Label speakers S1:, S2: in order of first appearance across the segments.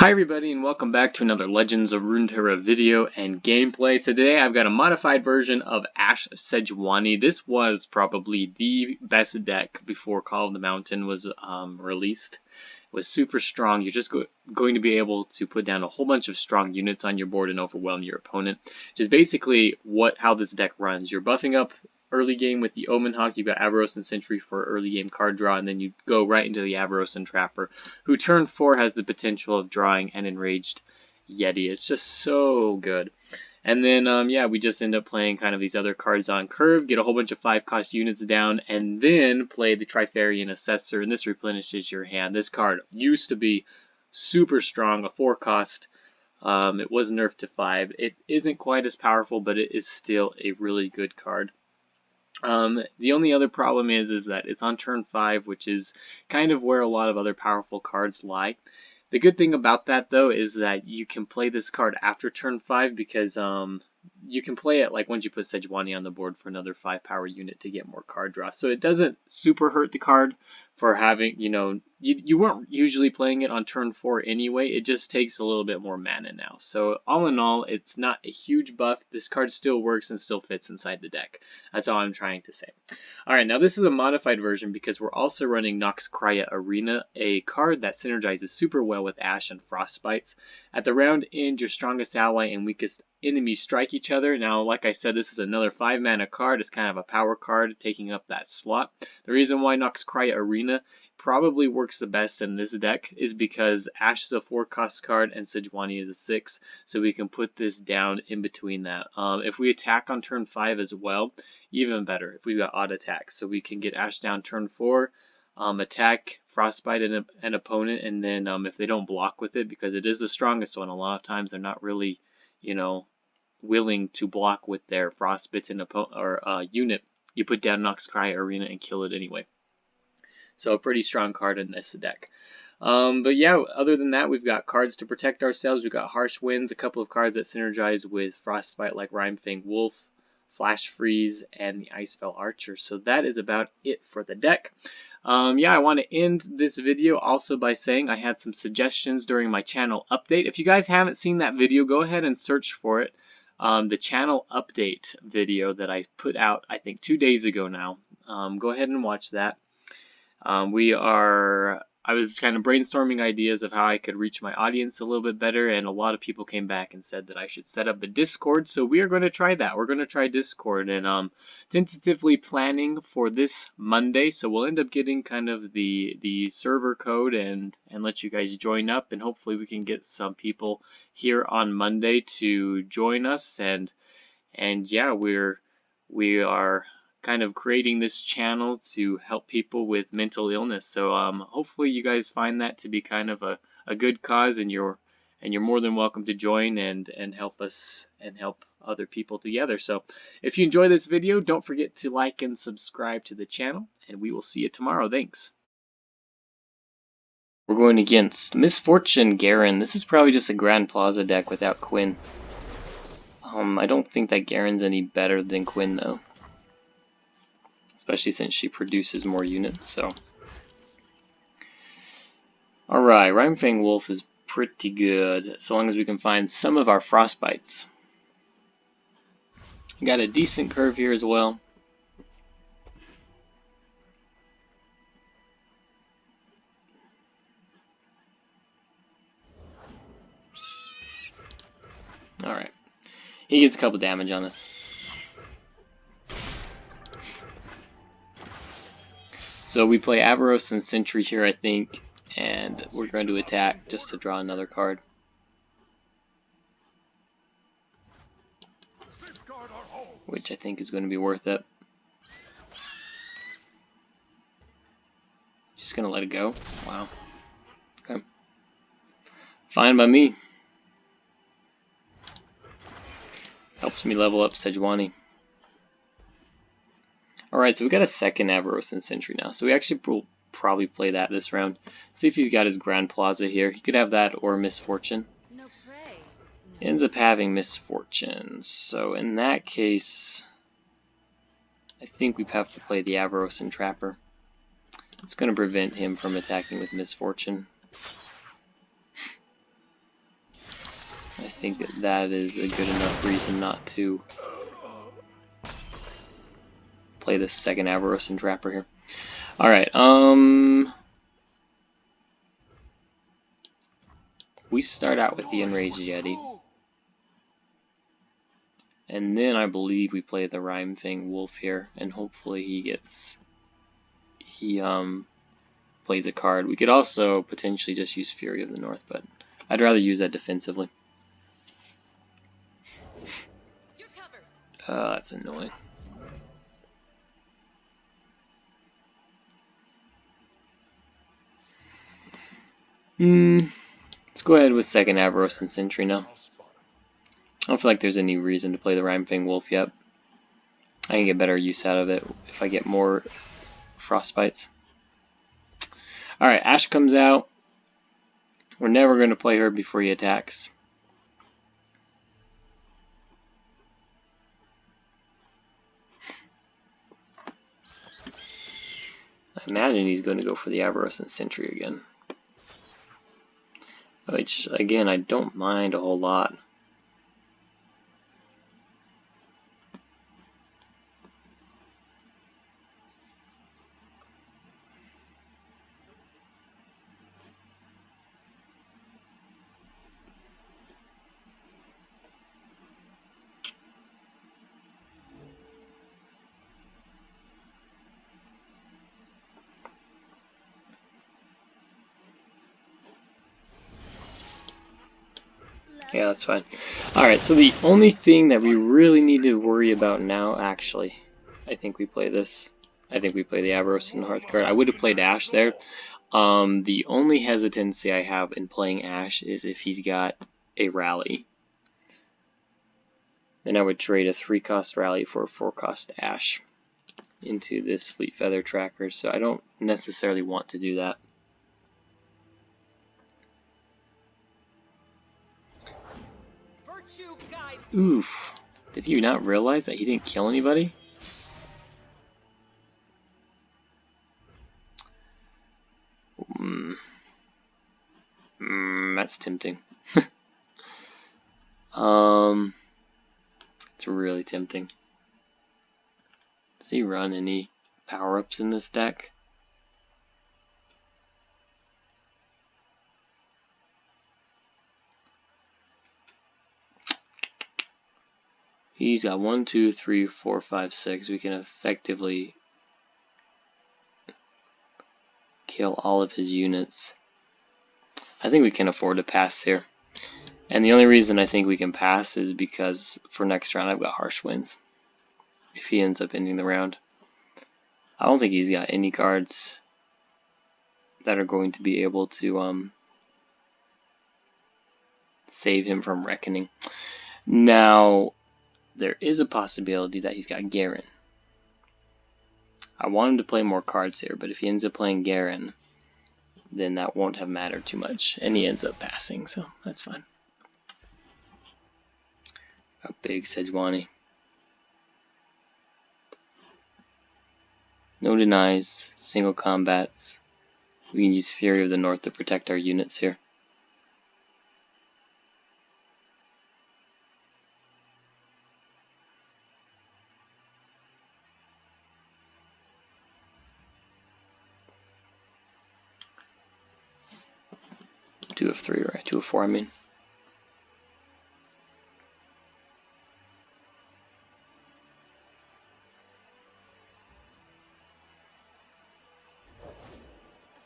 S1: Hi everybody and welcome back to another Legends of Runeterra video and gameplay. So today I've got a modified version of Ashe Sejuani. This was probably the best deck before Call of the Mountain was released. It was super strong. You're just going to be able to put down a whole bunch of strong units on your board and overwhelm your opponent. Which is basically how this deck runs. You're buffing up early game with the Omen Hawk. You've got Avaros and Sentry for early game card draw, and then you go right into the Avaros and Trapper, who turn 4 has the potential of drawing an Enraged Yeti. It's just so good. And then, yeah, we just end up playing kind of these other cards on curve, get a whole bunch of 5-cost units down, and then play the Trifarian Assessor, and this replenishes your hand. This card used to be super strong, a 4-cost. It was nerfed to 5. It isn't quite as powerful, but it is still a really good card. The only other problem is that it's on turn 5, which is kind of where a lot of other powerful cards lie. The good thing about that, though, is that you can play this card after turn 5 because you can play it like once you put Sejuani on the board for another 5-power unit to get more card draw. So it doesn't super hurt the card for having, you weren't usually playing it on turn 4 anyway. It just takes a little bit more mana now. So all in all, it's not a huge buff. This card still works and still fits inside the deck. That's all I'm trying to say. Alright, now this is a modified version because we're also running Noxkraya Arena, a card that synergizes super well with Ashe and Frostbites. At the round end, your strongest ally and weakest enemies strike each other. Now, like I said, this is another 5-mana card. It's kind of a power card taking up that slot. The reason why Noxkraya Arena probably works the best in this deck is because Ashe is a 4-cost card and Sejuani is a 6, so we can put this down in between that. If we attack on turn 5 as well, even better if we've got odd attacks, so we can get Ashe down turn 4, attack, frostbite an opponent, and then if they don't block with it, because it is the strongest one, a lot of times they're not really, willing to block with their frostbitten unit, you put down Noxkraya Arena and kill it anyway. So a pretty strong card in this deck. But yeah, other than that, we've got cards to protect ourselves. We've got Harsh Winds, a couple of cards that synergize with Frostbite like Rimefang Wolf, Flash Freeze, and the Icefell Archer. So that is about it for the deck. Yeah, I want to end this video also by saying I had some suggestions during my channel update. If you guys haven't seen that video, go ahead and search for it. The channel update video that I put out, I think 2 days ago now. Go ahead and watch that. I was kind of brainstorming ideas of how I could reach my audience a little bit better, and a lot of people came back and said that I should set up a Discord, so we are going to try that. We're going to try Discord, and tentatively planning for this Monday, so we'll end up getting kind of the server code and let you guys join up, and hopefully we can get some people here on Monday to join us, and yeah, we are kind of creating this channel to help people with mental illness. So hopefully you guys find that to be kind of a good cause, and you're more than welcome to join and help us and help other people together. So if you enjoy this video, don't forget to like and subscribe to the channel, and we will see you tomorrow. Thanks. We're going against Misfortune Garen. This is probably just a Grand Plaza deck without Quinn. I don't think that Garen's any better than Quinn though, especially since she produces more units. So, alright, Rimefang Wolf is pretty good, so long as we can find some of our Frostbites. We got a decent curve here as well. Alright, he gets a couple damage on us. So we play Avaros and Sentry here, I think, and we're going to attack just to draw another card. Which I think is going to be worth it. Just going to let it go. Wow. Okay. Fine by me. Helps me level up Sejuani. Alright, so we got a second Avaros and Sentry now. So we actually will probably play that this round. See if he's got his Grand Plaza here. He could have that or Misfortune.
S2: No prey.
S1: He ends up having Misfortune. So in that case, I think we have to play the Avaros and Trapper. It's going to prevent him from attacking with Misfortune. think that is a good enough reason not to play the second Avaros and Trapper here. Alright, we start out with the Enraged Yeti. And then I believe we play the Rhyme Fang Wolf here, and hopefully he plays a card. We could also potentially just use Fury of the North, but I'd rather use that defensively. That's annoying. Let's go ahead with second Avaros and Sentry now. I don't feel like there's any reason to play the Rhyme Fang Wolf yet. I can get better use out of it if I get more Frostbites. Alright, Ashe comes out. We're never going to play her before he attacks. I imagine he's going to go for the Avaros and Sentry again. Which, again, I don't mind a whole lot. Yeah, that's fine. Alright, so the only thing that we really need to worry about now, actually, I think we play this. I think we play the Avaros and Hearth card. I would have played Ashe there. The only hesitancy I have in playing Ashe is if he's got a rally. Then I would trade a 3-cost rally for a 4-cost Ashe into this Fleet Feather tracker, so I don't necessarily want to do that. Oof. Did he not realize that he didn't kill anybody? That's tempting. It's really tempting. Does he run any power-ups in this deck? He's got 1, 2, 3, 4, 5, 6. We can effectively kill all of his units. I think we can afford to pass here. And the only reason I think we can pass is because for next round I've got Harsh Winds. If he ends up ending the round. I don't think he's got any cards that are going to be able to save him from Reckoning. Now, there is a possibility that he's got Garen. I want him to play more cards here, but if he ends up playing Garen, then that won't have mattered too much. And he ends up passing, so that's fine. Got big Sejuani. No denies, single combats. We can use Fury of the North to protect our units here. Two of 3, right? 2 of 4, I mean.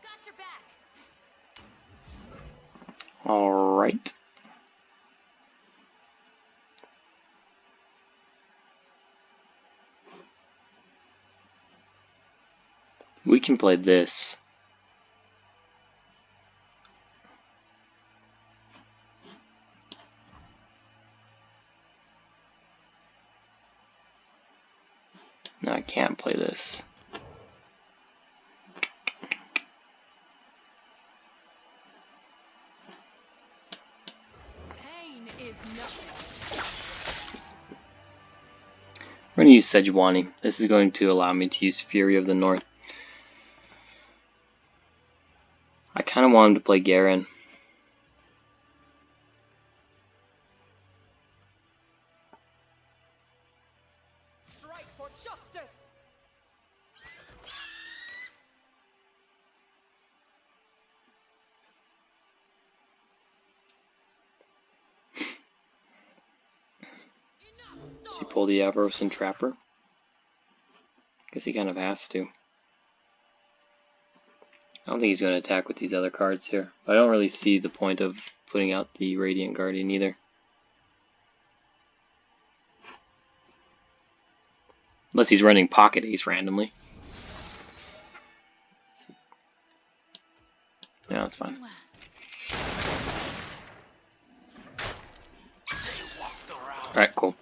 S2: Got your back.
S1: All right. We can play this. No, I can't play this.
S2: Pain is nothing.
S1: We're going to use Sejuani. This is going to allow me to use Fury of the North. I kind of want him to play Garen.
S2: justice.
S1: Does he pull the Avarice and Trapper? Guess he kind of has to. I don't think he's going to attack with these other cards here, but I don't really see the point of putting out the Radiant Guardian either. Unless he's running Pocket Ace randomly. No, that's fine. Alright, cool.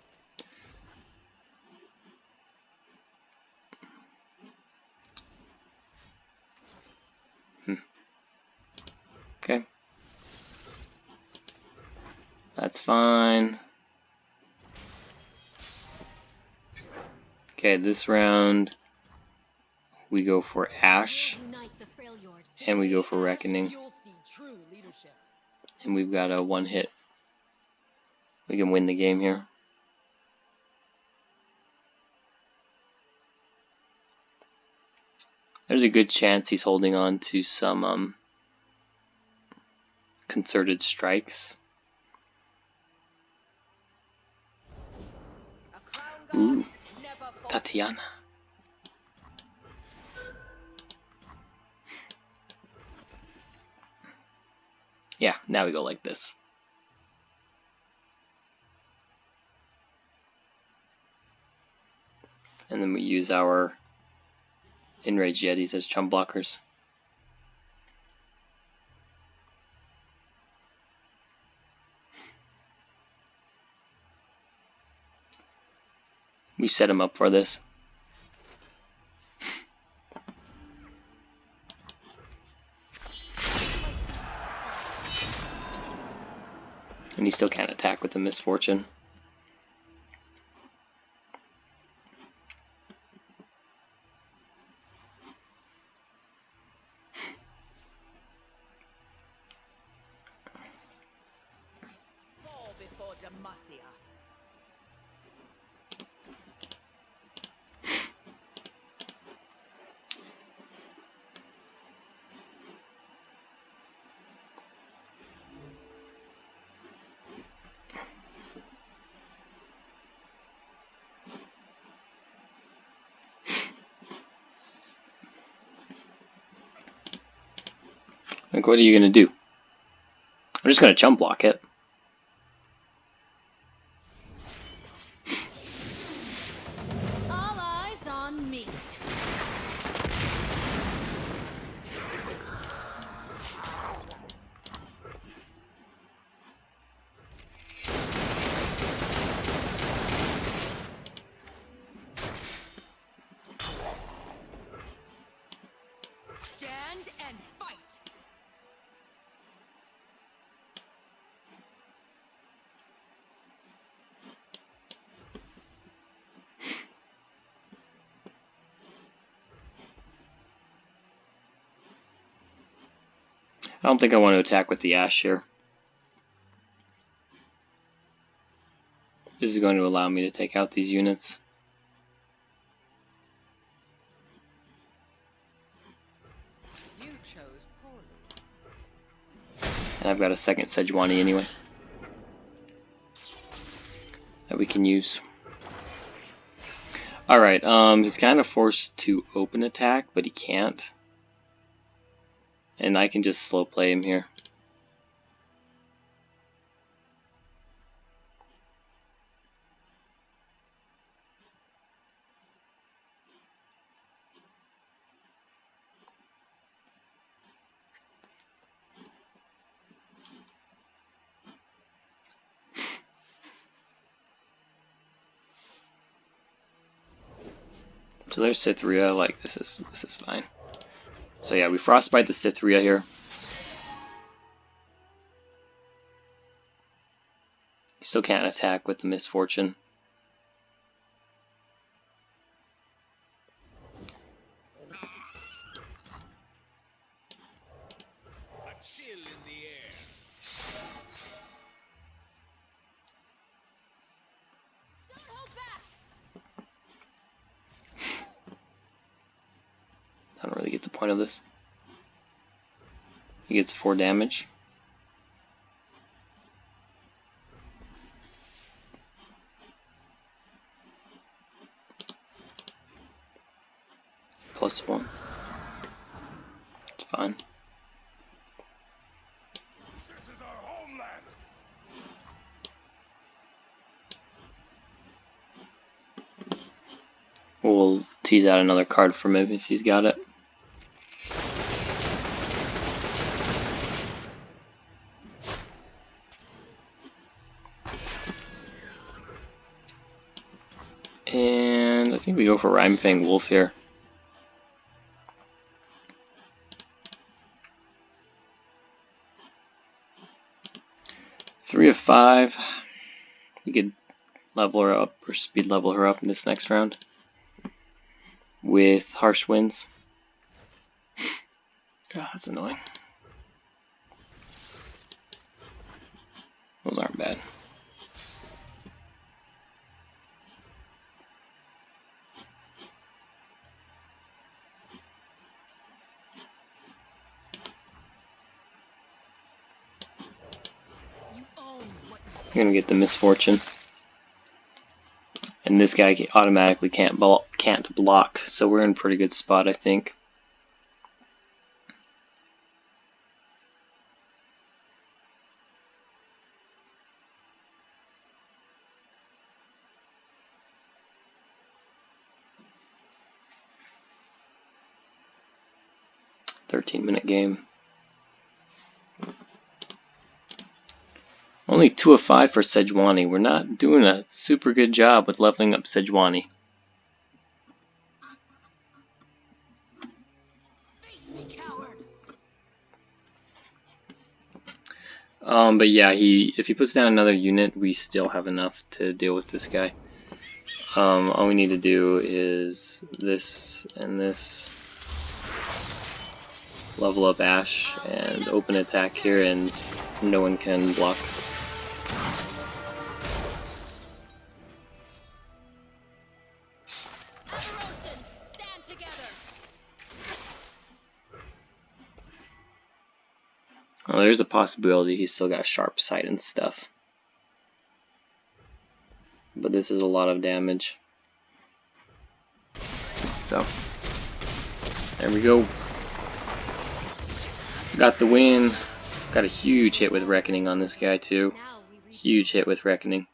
S1: Okay. That's fine. Okay, this round we go for Ashe, and we go for Reckoning, and we've got a one hit. We can win the game here. There's a good chance he's holding on to some concerted strikes. Ooh, Tatiana. Yeah, now we go like this. And then we use our Enraged Yetis as chump blockers. We set him up for this. And he still can't attack with the Misfortune.
S2: Fall before Demacia.
S1: Like, what are you going to do? I'm just going to chump block it.
S2: All eyes on me. Stand and fight.
S1: I don't think I want to attack with the Ashe here. This is going to allow me to take out these units.
S2: You chose poorly.
S1: And I've got a second Sejuani anyway that we can use. Alright, he's kind of forced to open attack, but he can't. And I can just slow play him here. So there's Cytherea, like this is fine. So yeah, we frostbite the Cytherea here. You still can't attack with the Misfortune.
S3: A chill in the air.
S2: Don't hold back.
S1: the point of this? He gets 4 damage. +1. It's fine.
S3: This is our homeland.
S1: We'll tease out another card from him if he's got it. And I think we go for Rhymefang Wolf here. Three of 5. We could level her up or speed level her up in this next round with Harsh Winds. God, that's annoying. Those aren't bad. You're gonna get the Misfortune, and this guy automatically can't block, so we're in a pretty good spot, I think. .13-minute game. Only 2 of 5 for Sejuani. We're not doing a super good job with leveling up Sejuani.
S2: Face me, coward.
S1: But yeah, if he puts down another unit, we still have enough to deal with this guy. All we need to do is this and this. Level up Ashe and open attack here, and no one can block.
S2: Stand together.
S1: Well, there's a possibility he's still got sharp sight and stuff. But this is a lot of damage. So, there we go. Got the win. Got a huge hit with Reckoning on this guy too. Huge hit with Reckoning.